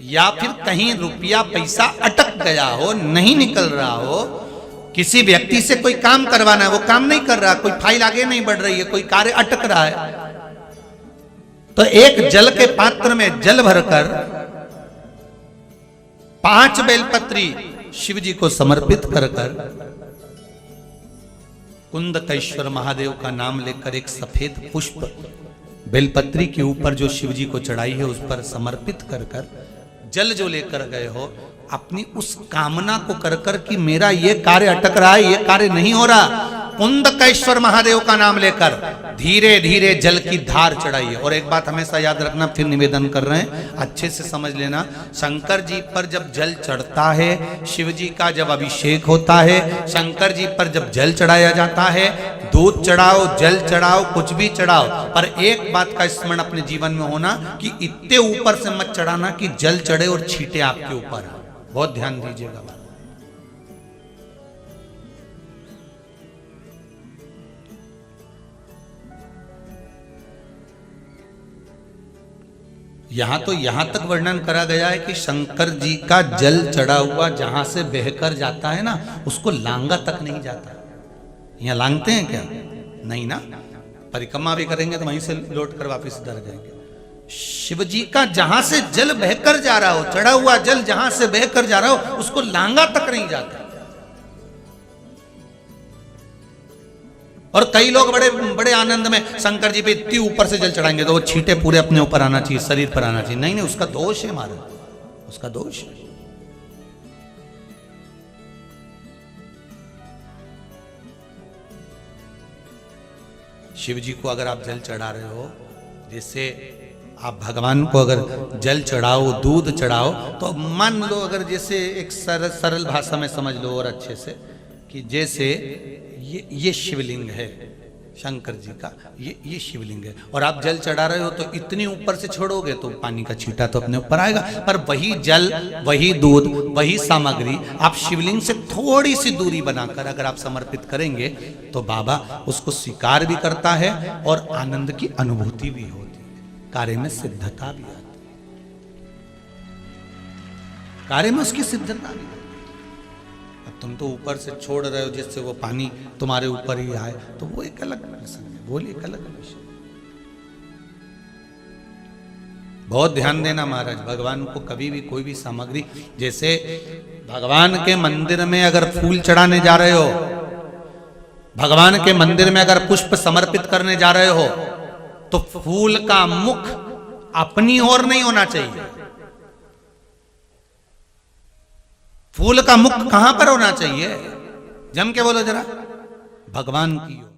या फिर कहीं रुपया पैसा अटक गया हो, नहीं निकल रहा हो, किसी व्यक्ति से कोई काम करवाना है, वो काम नहीं कर रहा, कोई फाइल आगे नहीं बढ़ रही है, कोई कार्य अटक रहा है, तो एक जल के पात्र में जल भरकर 5 बेलपत्री शिव जी को समर्पित कर कुंदकेश्वर महादेव का नाम लेकर एक सफेद पुष्प बेलपत्री के ऊपर जो शिव जी को चढ़ाई है उस पर समर्पित कर जल जो लेकर गए हो, अपनी उस कामना को कर कि मेरा ये कार्य अटक रहा है, ये कार्य नहीं हो रहा, कुंदकेश्वर महादेव का नाम लेकर धीरे धीरे जल की धार चढ़ाइए। और एक बात हमेशा याद रखना, फिर निवेदन कर रहे हैं, अच्छे से समझ लेना, शंकर जी पर जब जल चढ़ता है, शिव जी का जब अभिषेक होता है, शंकर जी पर जब जल चढ़ाया जाता है, दूध चढ़ाओ, जल चढ़ाओ, कुछ भी चढ़ाओ, पर एक बात का स्मरण अपने जीवन में होना कि इतने ऊपर से मत चढ़ाना कि जल चढ़े और छींटे आपके ऊपर। बहुत ध्यान दीजिएगा। यहां तक वर्णन करा गया है कि शंकर जी का जल चढ़ा हुआ जहां से बहकर जाता है ना, उसको लांगा तक नहीं जाता। यहां लांगते हैं क्या? नहीं ना, परिक्रमा भी करेंगे तो वहीं से लौट कर वापिस इधर जाएंगे। शिव जी का जहां से जल बहकर जा रहा हो, चढ़ा हुआ जल जहां से बहकर जा रहा हो, उसको लांगा तक नहीं जाता। और कई लोग बड़े बड़े आनंद में शंकर जी पे इतनी ऊपर से जल चढ़ाएंगे तो वो छींटे पूरे अपने ऊपर आना चाहिए, शरीर पर आना चाहिए। नहीं नहीं, उसका दोष है हमारा, उसका दोष है। शिव जी को अगर आप जल चढ़ा रहे हो, जैसे आप भगवान को अगर जल चढ़ाओ, दूध चढ़ाओ, तो मान लो अगर जैसे एक सरल भाषा में समझ लो और अच्छे से कि जैसे ये शिवलिंग है शंकर जी का, ये शिवलिंग है, और आप जल चढ़ा रहे हो तो इतनी ऊपर से छोड़ोगे तो पानी का छींटा तो अपने ऊपर आएगा, पर वही जल, वही दूध, वही सामग्री आप शिवलिंग से थोड़ी सी दूरी बनाकर अगर आप समर्पित करेंगे तो बाबा उसको स्वीकार भी करता है और आनंद की अनुभूति भी होती है, कार्य में सिद्धता भी आती है, कार्य में उसकी सिद्धता भी। तुम तो ऊपर से छोड़ रहे हो जिससे वो पानी तुम्हारे ऊपर ही आए, तो वो एक अलग प्रसंग है, बोलिए एक अलग विषय। बहुत ध्यान देना महाराज, भगवान को कभी भी कोई भी सामग्री, जैसे भगवान के मंदिर में अगर फूल चढ़ाने जा रहे हो, भगवान के मंदिर में अगर पुष्प समर्पित करने जा रहे हो, तो फूल का मुख अपनी ओर नहीं होना चाहिए। फूल का मुख कहां पर होना चाहिए? जम के बोलो जरा, भगवान की ओर।